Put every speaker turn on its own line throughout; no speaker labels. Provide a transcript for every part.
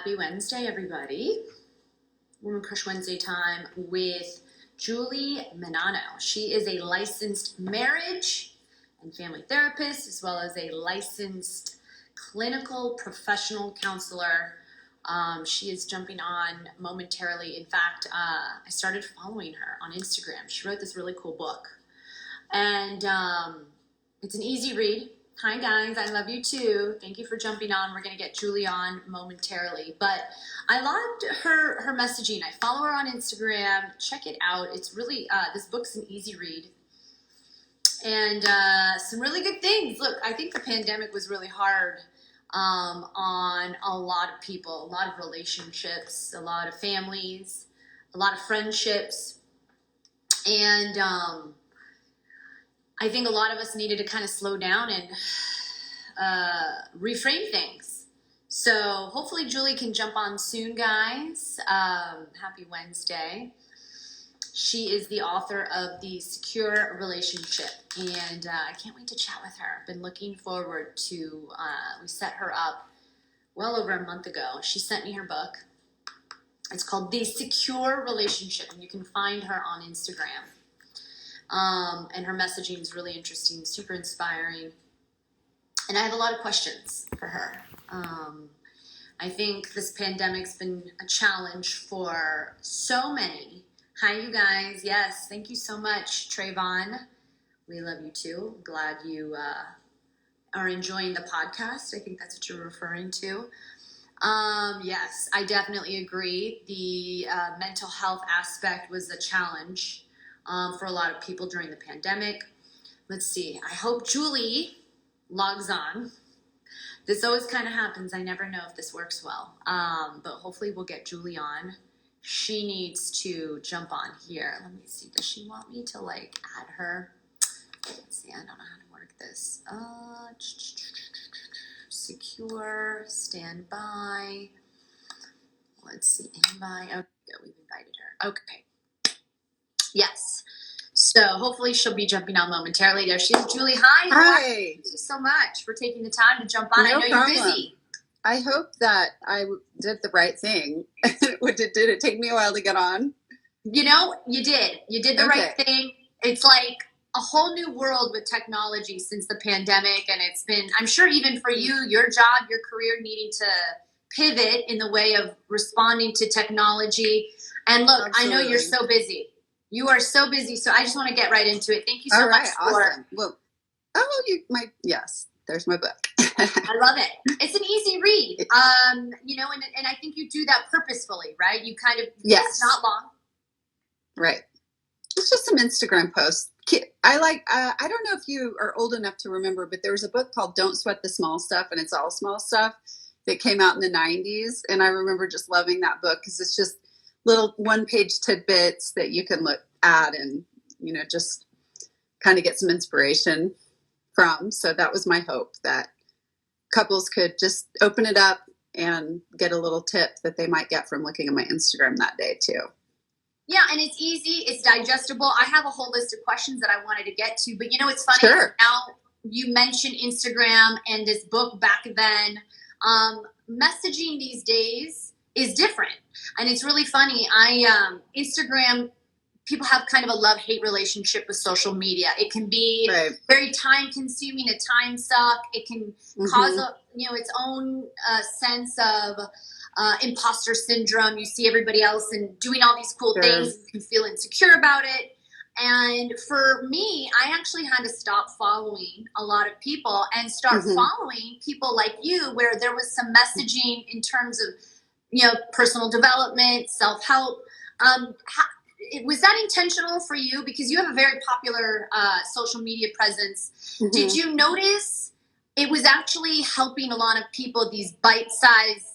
Happy Wednesday, everybody. Woman Crush Wednesday time with Julie Menanno. She is a licensed marriage and family therapist, as well as a licensed clinical professional counselor. She is jumping on momentarily. In fact, I started following her on Instagram. She wrote this really cool book. And it's an easy read. Hi guys, I love you too. Thank you for jumping on. We're going to get Julie on momentarily. But I loved her messaging. I follow her on Instagram. Check it out. It's really, this book's an easy read. And some really good things. Look, I think the pandemic was really hard on a lot of people, a lot of relationships, a lot of families, a lot of friendships. And I think a lot of us needed to kind of slow down and reframe things. So hopefully Julie can jump on soon, guys. Happy Wednesday. She is the author of The Secure Relationship, and I can't wait to chat with her. I've been looking forward to, we set her up well over a month ago. She sent me her book. It's called The Secure Relationship, and you can find her on Instagram. And her messaging is really interesting, super inspiring. And I have a lot of questions for her. I think this pandemic's been a challenge for so many. Hi, you guys. Yes, thank you so much, Trayvon. We love you too. Glad you are enjoying the podcast. I think that's what you're referring to. Yes, I definitely agree. The mental health aspect was a challenge for a lot of people during the pandemic. Let's see. I hope Julie logs on. This always kind of happens. I never know if this works well. But hopefully we'll get Julie on. She needs to jump on here. Let me see. Does she want me to add her? Let's see. I don't know how to work this. Secure. Stand by. Let's see. Invite. Okay, we've invited her. Okay. Yes. So hopefully she'll be jumping on momentarily. There she is. Julie, hi.
Hi.
Thank you so much for taking the time to jump on.
No
I know
problem.
you're busy.
I hope that I did the right thing. Did it take me a while to get on?
You know, you did. You did the right thing. It's like a whole new world with technology since the pandemic. And it's been, I'm sure even for you, your job, your career needing to pivot in the way of responding to technology. And look, absolutely. I know you're so busy. You are so busy, so I just want to get right into it. Thank you so much
awesome. Well, yes, there's my book.
I love it. It's an easy read, and I think you do that purposefully, right? You kind of, it's not long.
Right. It's just some Instagram posts. I don't know if you are old enough to remember, but there was a book called Don't Sweat the Small Stuff, and it's all small stuff that came out in the 90s. And I remember just loving that book because it's just little one-page tidbits that you can look at and, just kind of get some inspiration from. So that was my hope, that couples could just open it up and get a little tip that they might get from looking at my Instagram that day too.
Yeah, and it's easy. It's digestible. I have a whole list of questions that I wanted to get to, but it's funny.
Sure.
Now you mentioned Instagram and this book back then. Messaging these days is different. And it's really funny. Instagram, people have kind of a love-hate relationship with social media. It can be very time-consuming, a time suck. It can cause its own sense of imposter syndrome. You see everybody else and doing all these cool things. You can feel insecure about it. And for me, I actually had to stop following a lot of people and start following people like you, where there was some messaging in terms of personal development, self-help. Was that intentional for you? Because you have a very popular social media presence. Did you notice it was actually helping a lot of people, these bite-sized,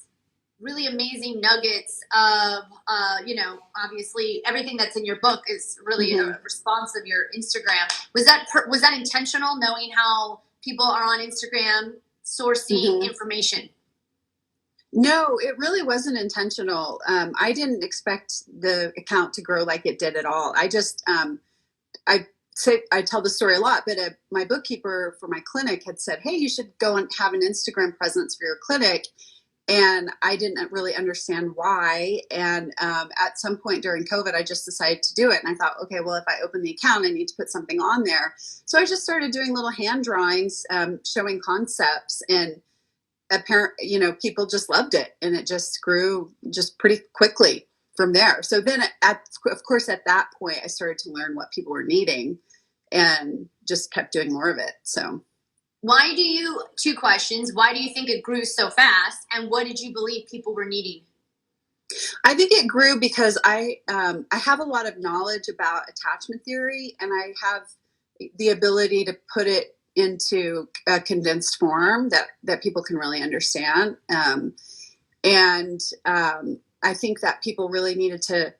really amazing nuggets of, obviously everything that's in your book is really a response of your Instagram. Was that intentional, knowing how people are on Instagram sourcing information?
No, it really wasn't intentional. I didn't expect the account to grow like it did at all. I just, I tell the story a lot, but my bookkeeper for my clinic had said, hey, you should go and have an Instagram presence for your clinic. And I didn't really understand why. And at some point during COVID, I just decided to do it. And I thought, okay, well, if I open the account, I need to put something on there. So I just started doing little hand drawings, showing concepts, and people just loved it, and it just grew just pretty quickly from there. So then, of course, at that point, I started to learn what people were needing, and just kept doing more of it. So.
Two questions. Why do you think it grew so fast? And what did you believe people were needing?
I think it grew because I have a lot of knowledge about attachment theory, and I have the ability to put it into a condensed form that people can really understand. I think that people really needed to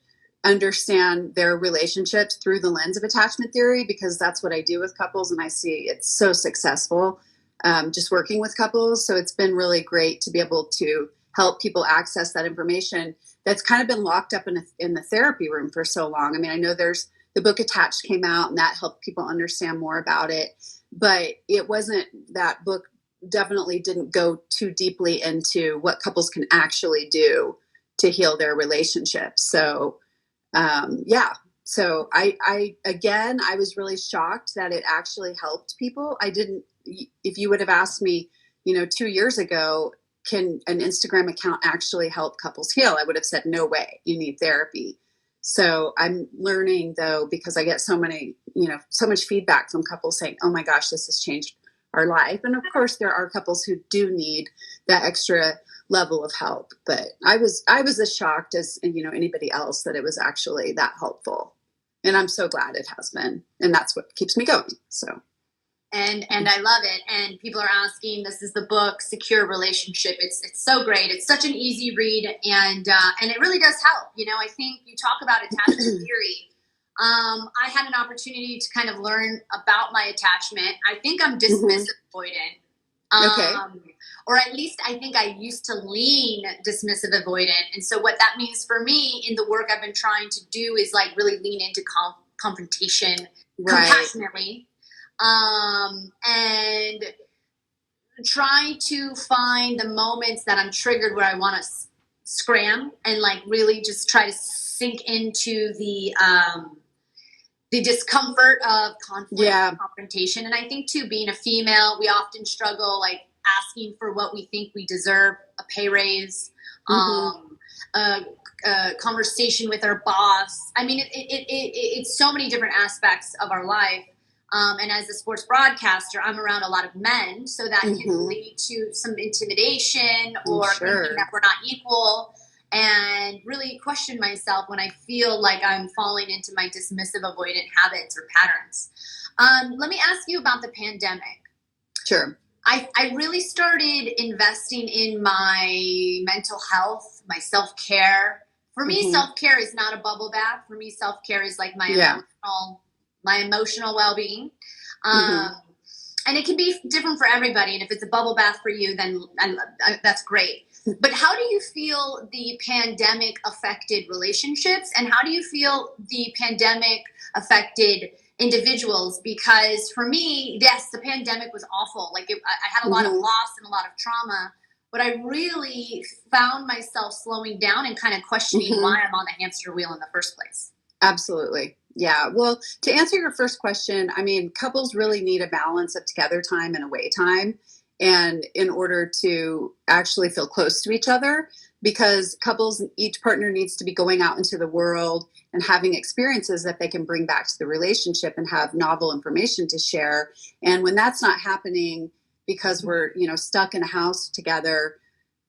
understand their relationships through the lens of attachment theory, because that's what I do with couples, and I see it's so successful just working with couples. So it's been really great to be able to help people access that information that's kind of been locked up in the therapy room for so long. I mean, I know there's the book Attached came out, and that helped people understand more about it, but it wasn't, that book definitely didn't go too deeply into what couples can actually do to heal their relationships. So so I again, I was really shocked that it actually helped people. If you would have asked me, 2 years ago, can an Instagram account actually help couples heal? I would have said, no way, you need therapy. So I'm learning, though, because I get so much feedback from couples saying, oh my gosh, this has changed our life. And of course there are couples who do need that extra level of help, but I was as shocked as anybody else that it was actually that helpful, and I'm so glad it has been, and that's what keeps me going. So
and I love it. And people are asking, this is the book Secure Relationship. It's so great. It's such an easy read, and it really does help. I think you talk about attachment theory. I had an opportunity to kind of learn about my attachment. I think I'm dismissive avoidant.
Okay.
Or at least I think I used to lean dismissive avoidant. And so what that means for me in the work I've been trying to do is like really lean into confrontation compassionately, and try to find the moments that I'm triggered where I want to scram and like really just try to sink into the discomfort of conflict and confrontation. And I think too, being a female, we often struggle like asking for what we think we deserve, a pay raise, a conversation with our boss. I mean, it's so many different aspects of our life. And as a sports broadcaster, I'm around a lot of men, so that can lead to some intimidation or thinking that we're not equal, and really question myself when I feel like I'm falling into my dismissive avoidant habits or patterns. Let me ask you about the pandemic.
Sure.
I really started investing in my mental health, my self-care. For me, self-care is not a bubble bath. For me, self-care is like my emotional well-being. And it can be different for everybody. And if it's a bubble bath for you, then that's great. But how do you feel the pandemic affected relationships? And how do you feel the pandemic affected individuals? Because for me, yes, the pandemic was awful. Like I had a lot of loss and a lot of trauma, but I really found myself slowing down and kind of questioning why I'm on the hamster wheel in the first place.
Absolutely. Yeah. Well, to answer your first question, I mean, couples really need a balance of together time and away time, and in order to actually feel close to each other, because each partner needs to be going out into the world and having experiences that they can bring back to the relationship and have novel information to share. And when that's not happening because we're, stuck in a house together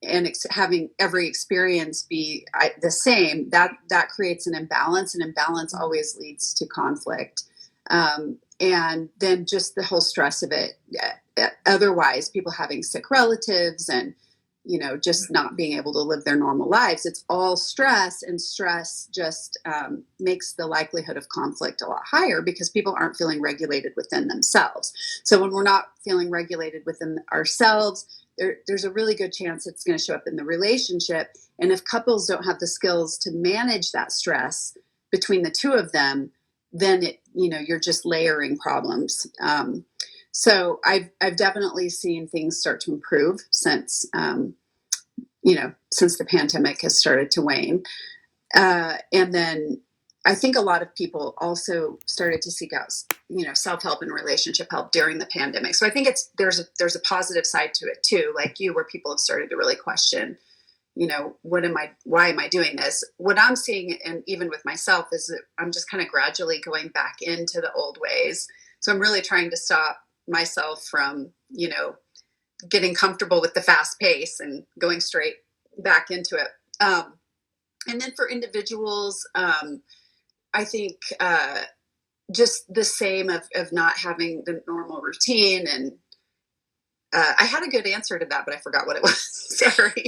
and having every experience be the same, that creates an imbalance, and imbalance always leads to conflict. And then just the whole stress of it. Otherwise, people having sick relatives and, just not being able to live their normal lives. It's all stress, and stress just makes the likelihood of conflict a lot higher because people aren't feeling regulated within themselves. So when we're not feeling regulated within ourselves, there's a really good chance it's going to show up in the relationship. And if couples don't have the skills to manage that stress between the two of them, then you're just layering problems. So I've definitely seen things start to improve since since the pandemic has started to wane. And then I think a lot of people also started to seek out, self-help and relationship help during the pandemic. So I think there's a positive side to it too, like you, where people have started to really question, why am I doing this? What I'm seeing, and even with myself, is that I'm just kind of gradually going back into the old ways. So I'm really trying to stop myself from, getting comfortable with the fast pace and going straight back into it. And then for individuals, I think just the same of not having the normal routine. And I had a good answer to that, but I forgot what it was. Sorry.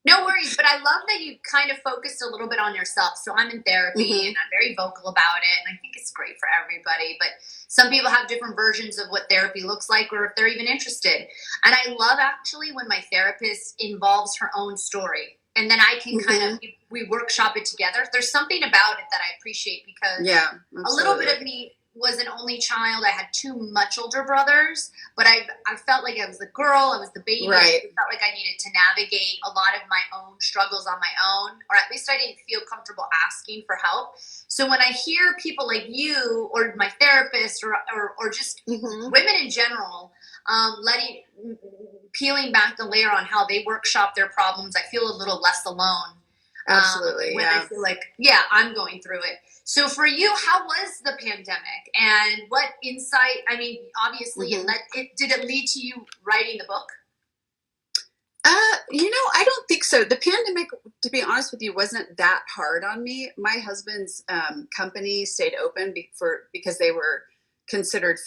No worries, but I love that you kind of focused a little bit on yourself. So I'm in therapy and I'm very vocal about it, and I think it's great for everybody. But some people have different versions of what therapy looks like, or if they're even interested. And I love actually when my therapist involves her own story, and then I can kind of, we workshop it together. There's something about it that I appreciate, because a little bit of me was an only child. I had two much older brothers, but I felt like I was the girl, I was the baby.
Right.
I felt like I needed to navigate a lot of my own struggles on my own, or at least I didn't feel comfortable asking for help. So when I hear people like you or my therapist or just women in general, peeling back the layer on how they workshop their problems, I feel a little less alone.
Absolutely.
When I feel like, I'm going through it. So for you, how was the pandemic, and what insight? I mean, obviously, did it lead to you writing the book?
I don't think so. The pandemic, to be honest with you, wasn't that hard on me. My husband's company stayed open because they were considered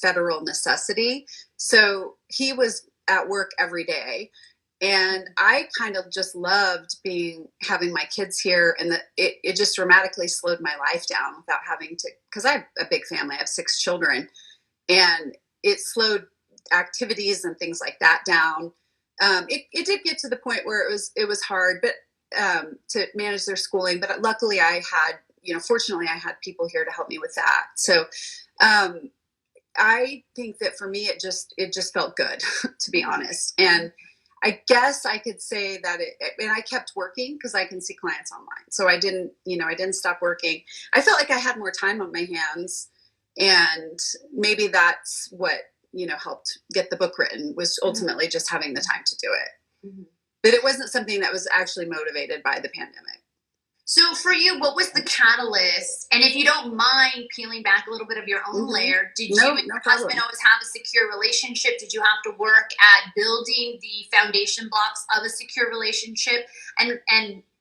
federal necessity. So he was at work every day. And I kind of just loved having my kids here, and it just dramatically slowed my life down without having to, because I have a big family. I have 6 children, and it slowed activities and things like that down. It did get to the point where it was hard, but to manage their schooling. But luckily, fortunately, I had people here to help me with that. So I think that for me, it just felt good, to be honest. And I guess I could say that and I kept working because I can see clients online. So I didn't stop working. I felt like I had more time on my hands, and maybe that's what, helped get the book written, was ultimately just having the time to do it. But it wasn't something that was actually motivated by the pandemic.
So for you, what was the catalyst? And if you don't mind peeling back a little bit of your own layer, did you and your husband always have a secure relationship? Did you have to work at building the foundation blocks of a secure relationship? And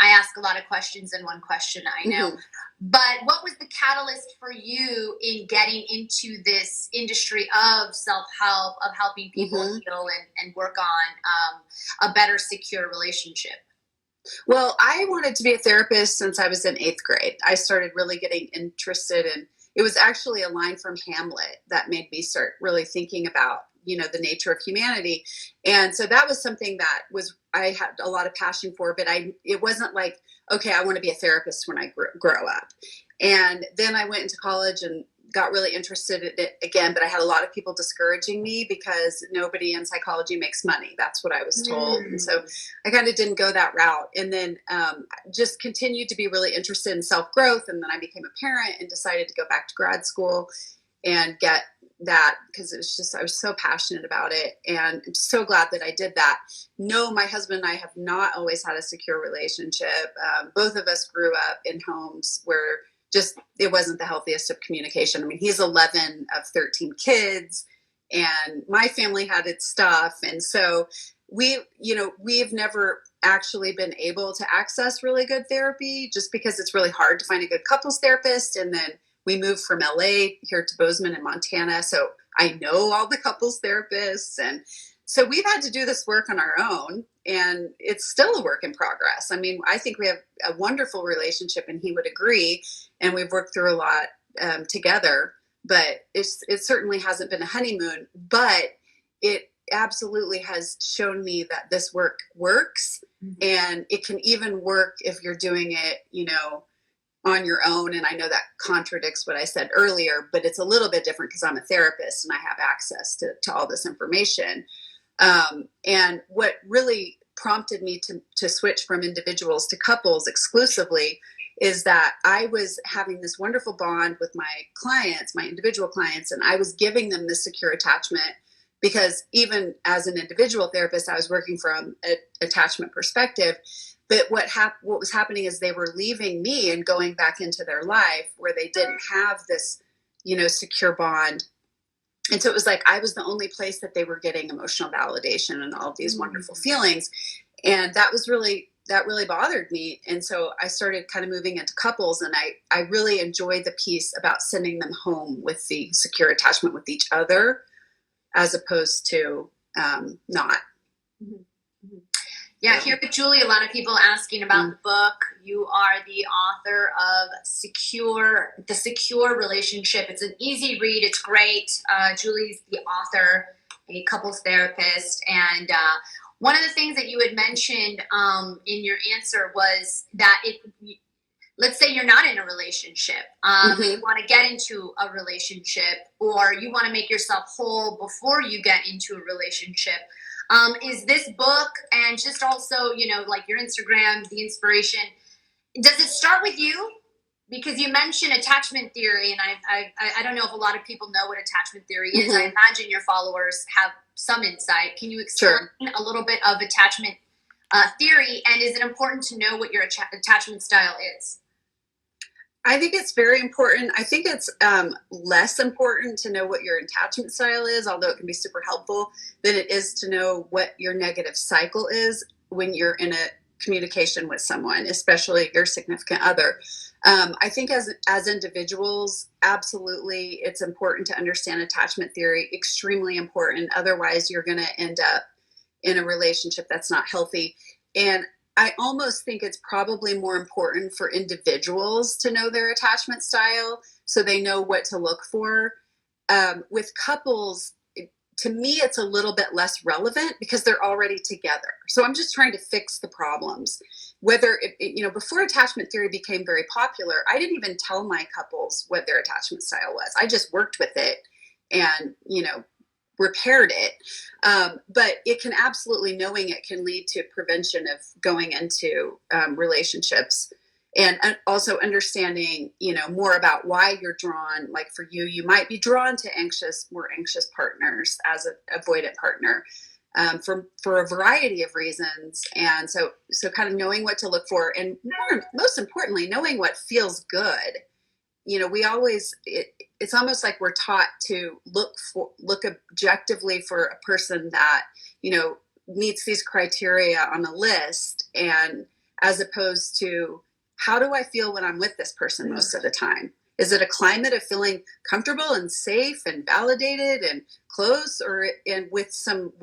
I ask a lot of questions in one question, I know. But what was the catalyst for you in getting into this industry of self-help, of helping people heal and work on a better, secure relationship?
Well, I wanted to be a therapist since I was in 8th grade. I started really getting interested in, it was actually a line from Hamlet that made me start really thinking about, the nature of humanity. And so that was something that I had a lot of passion for, but it wasn't like, okay, I want to be a therapist when I grow up. And then I went into college and got really interested in it again, but I had a lot of people discouraging me because nobody in psychology makes money. That's what I was told. And so I kind of didn't go that route. And then just continued to be really interested in self-growth. And then I became a parent and decided to go back to grad school and get that, because I was so passionate about it. And I'm so glad that I did that. No, my husband and I have not always had a secure relationship. Both of us grew up in homes where it wasn't the healthiest of communication. I mean, he's 11 of 13 kids, and my family had its stuff. And so we've never actually been able to access really good therapy, just because it's really hard to find a good couples therapist. And then we moved from LA here to Bozeman in Montana. So I know all the couples therapists. And so we've had to do this work on our own, and it's still a work in progress. I mean, I think we have a wonderful relationship, and he would agree. And we've worked through a lot together, but it certainly hasn't been a honeymoon, but it absolutely has shown me that this work works, and it can even work if you're doing it, on your own. And I know that contradicts what I said earlier, but it's a little bit different because I'm a therapist and I have access to all this information. And what really prompted me to switch from individuals to couples exclusively is that I was having this wonderful bond with my clients, my individual clients, and I was giving them this secure attachment because even as an individual therapist, I was working from an attachment perspective. But what was happening is they were leaving me and going back into their life where they didn't have this, secure bond. And so it was like I was the only place that they were getting emotional validation and all of these wonderful feelings. And that really bothered me. And so I started kind of moving into couples, and I really enjoyed the piece about sending them home with the secure attachment with each other as opposed to not.
Mm-hmm. Yeah, here with Julie, a lot of people asking about the book. You are the author of The Secure Relationship. It's an easy read. It's great. Julie's the author, a couples therapist. And one of the things that you had mentioned in your answer was that let's say you're not in a relationship. You want to get into a relationship, or you want to make yourself whole before you get into a relationship. Is this book, and just also, like your Instagram, the inspiration, does it start with you? Because you mentioned attachment theory, and I don't know if a lot of people know what attachment theory is. I imagine your followers have some insight. Can you explain a little bit of attachment theory, and is it important to know what your attachment style is?
I think it's very important. I think it's less important to know what your attachment style is, although it can be super helpful, than it is to know what your negative cycle is when you're in a communication with someone, especially your significant other. I think as individuals, absolutely, it's important to understand attachment theory, extremely important. Otherwise, you're going to end up in a relationship that's not healthy. And I almost think it's probably more important for individuals to know their attachment style so they know what to look for. With couples, to me, it's a little bit less relevant because they're already together. So I'm just trying to fix the problems. Whether, before attachment theory became very popular, I didn't even tell my couples what their attachment style was. I just worked with it and, repaired it. But it can absolutely, knowing it can lead to prevention of going into relationships, and also understanding, more about why you're drawn. Like for you, you might be drawn to more anxious partners as an avoidant partner for a variety of reasons. And so kind of knowing what to look for, and most importantly, knowing what feels good. It's almost like we're taught to look objectively for a person that, meets these criteria on a list, and as opposed to how do I feel when I'm with this person most of the time? Is it a climate of feeling comfortable and safe and validated and close, and with some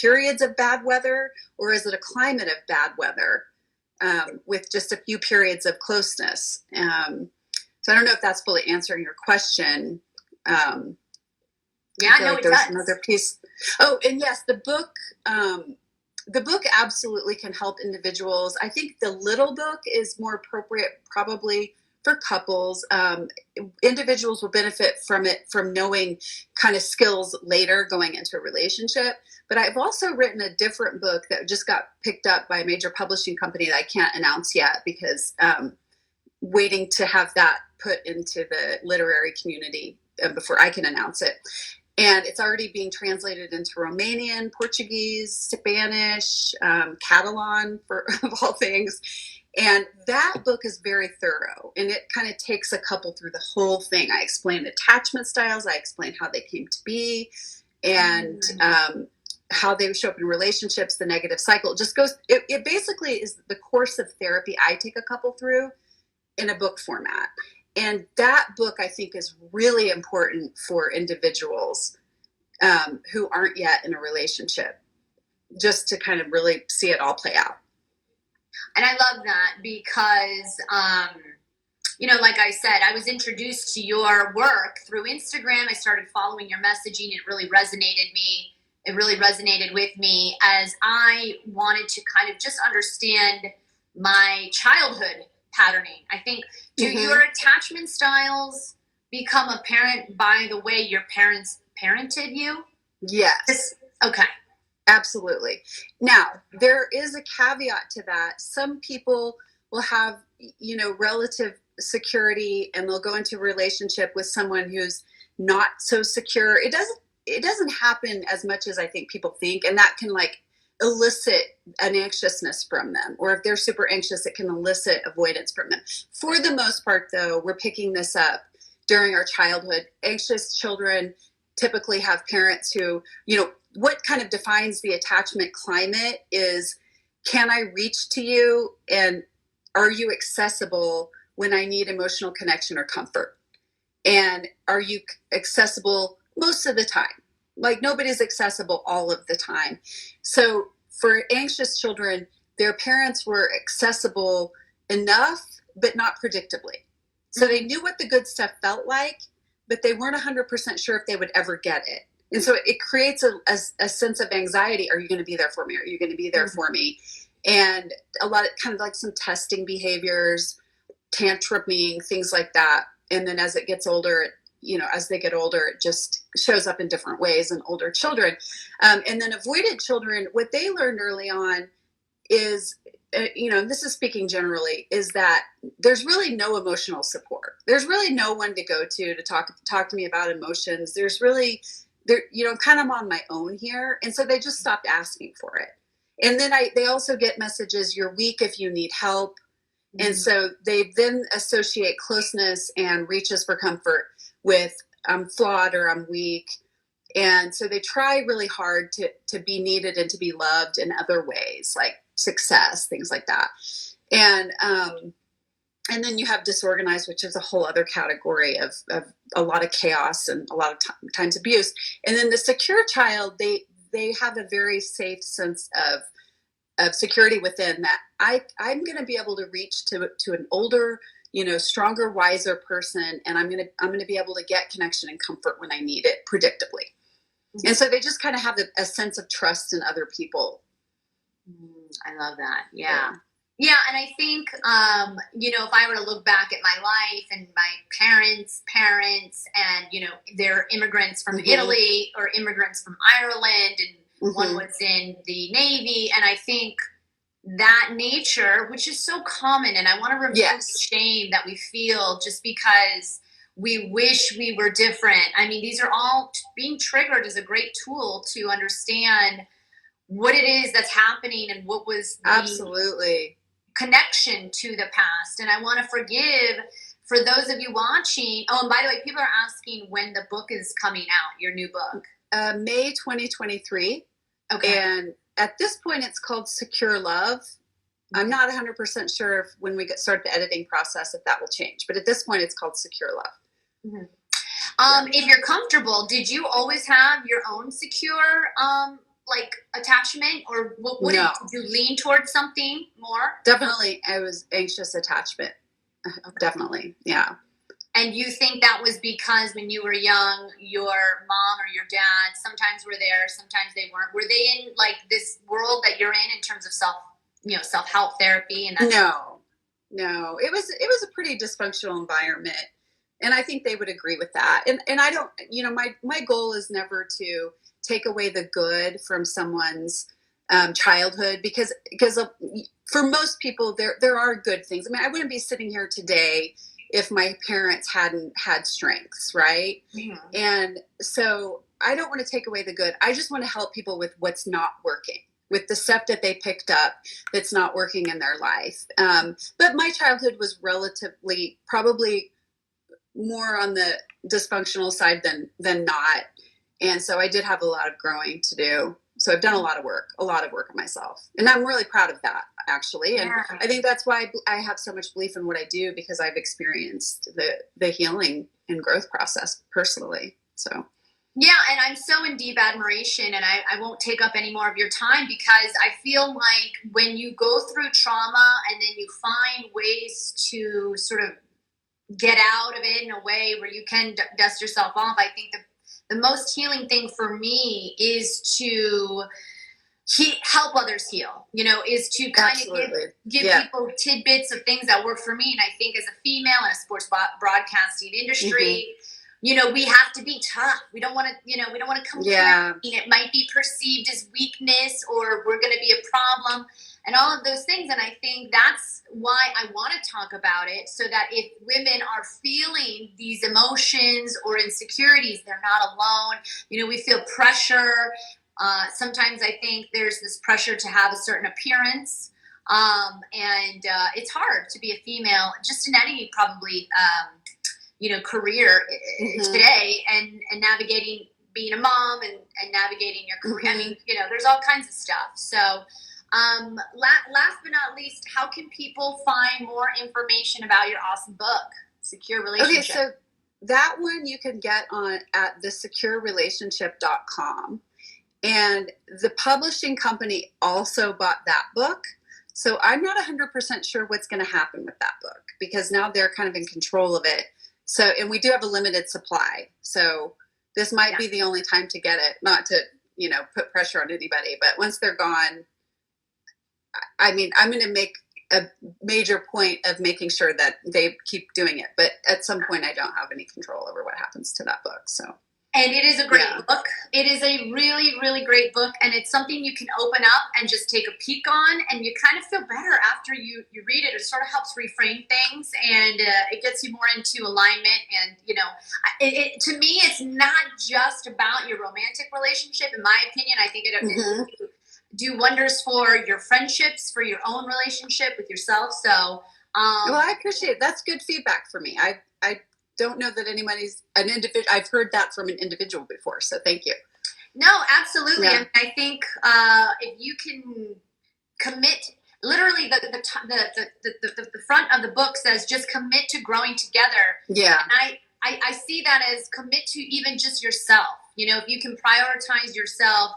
periods of bad weather, or is it a climate of bad weather with just a few periods of closeness? So I don't know if that's fully answering your question.
Yeah, no,
like there's another piece. Oh, and yes, the book absolutely can help individuals. I think the little book is more appropriate probably for couples. Individuals will benefit from it, from knowing kind of skills later going into a relationship. But I've also written a different book that just got picked up by a major publishing company that I can't announce yet because waiting to have that put into the literary community before I can announce it. And it's already being translated into Romanian, Portuguese, Spanish, Catalan, of all things. And that book is very thorough, and it kind of takes a couple through the whole thing. I explain attachment styles. I explain how they came to be, and how they show up in relationships, the negative cycle. It basically is the course of therapy I take a couple through in a book format. And that book, I think, is really important for individuals who aren't yet in a relationship, just to kind of really see it all play out.
And I love that because, like I said, I was introduced to your work through Instagram. I started following your messaging. It really resonated with me as I wanted to kind of just understand my childhood patterning. I think, do your attachment styles become apparent by the way your parents parented you?
Yes.
Okay.
Absolutely. Now, there is a caveat to that. Some people will have, relative security and they'll go into a relationship with someone who's not so secure. It doesn't happen as much as I think people think, and that can like elicit an anxiousness from them. Or if they're super anxious, it can elicit avoidance from them. For the most part, though, we're picking this up during our childhood. Anxious children typically have parents who, what kind of defines the attachment climate is, can I reach to you, and are you accessible when I need emotional connection or comfort? And are you accessible most of the time? Like, nobody's accessible all of the time. So for anxious children, their parents were accessible enough, but not predictably. So they knew what the good stuff felt like, but they weren't 100% sure if they would ever get it. And so it creates a sense of anxiety. Are you going to be there for me? Are you going to be there for me? And a lot of kind of like some testing behaviors, tantruming, things like that. And then as it gets older, as they get older, it just shows up in different ways in older children. And then avoidant children, what they learned early on is, this is speaking generally, is that there's really no emotional support. There's really no one to go to talk to me about emotions. There's really, kind of on my own here. And so they just stopped asking for it. And then they also get messages, you're weak if you need help. And so they then associate closeness and reaches for comfort with I'm flawed or I'm weak. And so they try really hard to be needed and to be loved in other ways, like success, things like that. And then you have disorganized, which is a whole other category of a lot of chaos and a lot of times abuse. And then the secure child, they have a very safe sense of security within that. I'm going to be able to reach to an older, stronger, wiser person, and I'm going to be able to get connection and comfort when I need it predictably. And so they just kind of have a sense of trust in other people.
I love that. Yeah. Yeah. And I think, if I were to look back at my life and my parents, and, they're immigrants from Italy or immigrants from Ireland, and one was in the Navy. And I think that nature, which is so common, and I want to remove the shame that we feel just because we wish we were different. I mean, these are all, being triggered is a great tool to understand what it is that's happening and what was the
absolutely
connection to the past. And I want to forgive for those of you watching. Oh, and by the way, people are asking when the book is coming out, your new book.
May 2023.
Okay.
And at this point, it's called Secure Love. I'm not 100% sure if when we start the editing process, if that will change. But at this point, it's called Secure Love.
If you're comfortable, did you always have your own secure attachment, or what did you lean towards something more?
Definitely, I was anxious attachment. Okay. Definitely, yeah.
And you think that was because when you were young, your mom or your dad sometimes were there, sometimes they weren't. Were they in like this world that you're in terms of self-help therapy? And
no, it was a pretty dysfunctional environment. And I think they would agree with that. And I don't, my goal is never to take away the good from someone's childhood, because for most people, there are good things. I mean, I wouldn't be sitting here today if my parents hadn't had strengths, right? And so I don't want to take away the good. I just want to help people with what's not working, with the stuff that they picked up that's not working in their life. But my childhood was relatively probably more on the dysfunctional side than not. And so I did have a lot of growing to do. So I've done a lot of work on myself. And I'm really proud of that, actually. And I think that's why I have so much belief in what I do, because I've experienced the healing and growth process personally. So.
Yeah, and I'm so in deep admiration, and I won't take up any more of your time, because I feel like when you go through trauma and then you find ways to sort of get out of it in a way where you can dust yourself off, I think the most healing thing for me is to help others heal, is to kind of give people tidbits of things that work for me. And I think as a female in a sports broadcasting industry, we have to be tough. We don't want to, we don't want to complain.
Yeah.
It might be perceived as weakness, or we're going to be a problem, and all of those things. And I think that's why I want to talk about it, so that if women are feeling these emotions or insecurities, they're not alone. We feel pressure. Sometimes I think there's this pressure to have a certain appearance. And it's hard to be a female, just in any probably, career today, and navigating being a mom, and navigating your career. I mean, there's all kinds of stuff. So, last but not least, how can people find more information about your awesome book, Secure Relationship?
Okay, so that one you can get on at thesecurerelationship.com. And the publishing company also bought that book. So I'm not 100% sure what's going to happen with that book, because now they're kind of in control of it. So, and we do have a limited supply. So this might be the only time to get it, not to, put pressure on anybody. But once they're gone, I mean, I'm going to make a major point of making sure that they keep doing it. But at some point, I don't have any control over what happens to that book. So.
And it is a great book. It is a really, really great book. And it's something you can open up and just take a peek on. And you kind of feel better after you read it. It sort of helps reframe things. And it gets you more into alignment. And, to me, it's not just about your romantic relationship. In my opinion, I think it do wonders for your friendships, for your own relationship with yourself. So,
well, I appreciate it. That's good feedback for me. I don't know that anybody's an individual. I've heard that from an individual before, so thank you.
No, absolutely. Yeah. And I think if you can commit, literally the front of the book says just commit to growing together.
Yeah.
And I see that as commit to even just yourself. If you can prioritize yourself,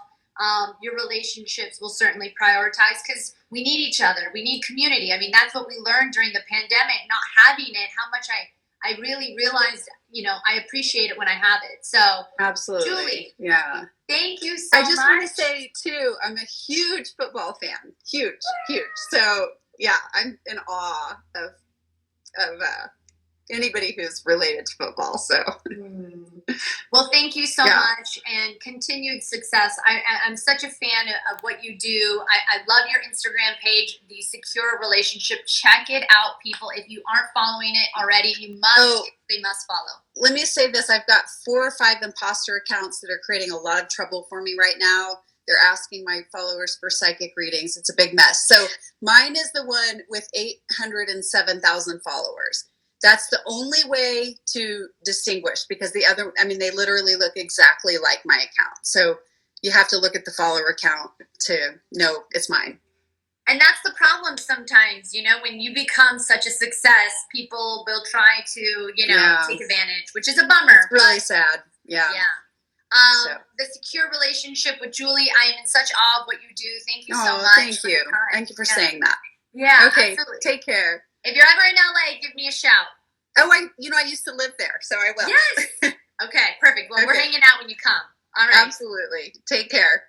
your relationships will certainly prioritize, because we need each other. We need community. I mean, that's what we learned during the pandemic, not having it, how much I really realized, I appreciate it when I have it. So
absolutely.
Julie, thank you so much.
I just want to say too, I'm a huge football fan. Huge. So yeah, I'm in awe of anybody who's related to football. So
well, thank you so much, and continued success. I'm such a fan of what you do. I love your Instagram page, The Secure Relationship. Check it out, people. If you aren't following it already, you must. They must follow.
Let me say this. I've got 4 or 5 imposter accounts that are creating a lot of trouble for me right now. They're asking my followers for psychic readings. It's a big mess. So mine is the one with 807,000 followers. That's the only way to distinguish, because the other, I mean, they literally look exactly like my account. So you have to look at the follower count to know it's mine.
And that's the problem sometimes, when you become such a success, people will try to, take advantage, which is a bummer.
It's really sad. Yeah.
The Secure Relationship with Julie, I am in such awe of what you do. Thank you so much.
Thank you. Thank you for saying that.
Yeah.
Okay.
Absolutely.
Take care.
If you're ever in LA, give me a shout.
Oh, I used to live there, so I will.
Yes. Okay, perfect. Well, we're hanging out when you come. All right.
Absolutely. Take care.